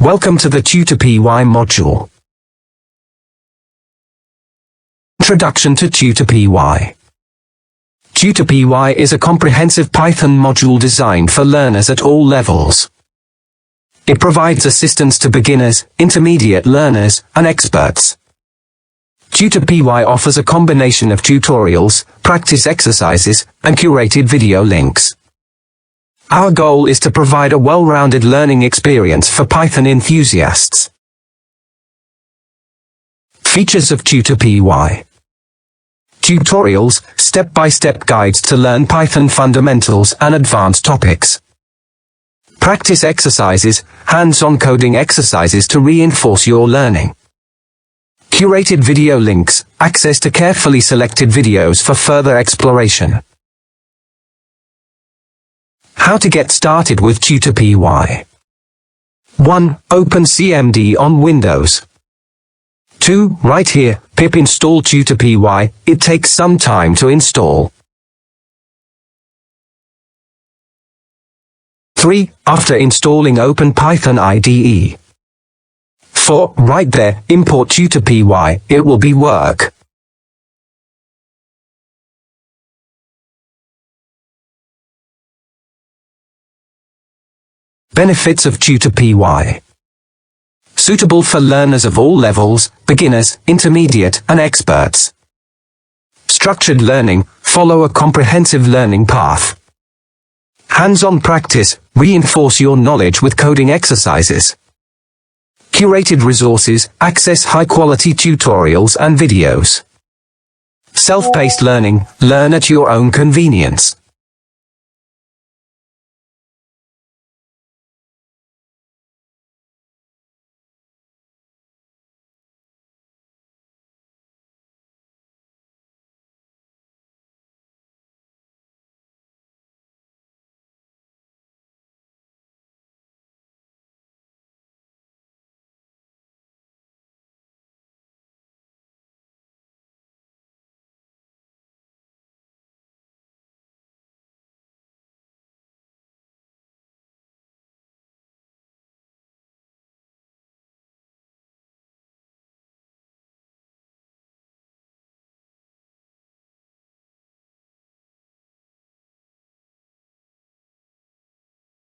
Welcome to the TutorPy module. Introduction to TutorPy. TutorPy is a comprehensive Python module designed for learners at all levels. It provides assistance to beginners, intermediate learners, and experts. TutorPy offers a combination of tutorials, practice exercises, and curated video links. Our goal is to provide a well-rounded learning experience for Python enthusiasts. Features of TutorPy. Tutorials, step-by-step guides to learn Python fundamentals and advanced topics. Practice exercises, hands-on coding exercises to reinforce your learning. Curated video links, access to carefully selected videos for further exploration. How to get started with TutorPy. 1. Open CMD on Windows. 2. Right here, pip install TutorPy, it takes some time to install. 3. After installing open Python IDE. 4. Right there, import TutorPy, it will be work. Benefits of TutorPy. Suitable for learners of all levels, beginners, intermediate, and experts. Structured learning, follow a comprehensive learning path. Hands-on practice, reinforce your knowledge with coding exercises. Curated resources, access high-quality tutorials and videos. Self-paced learning, learn at your own convenience.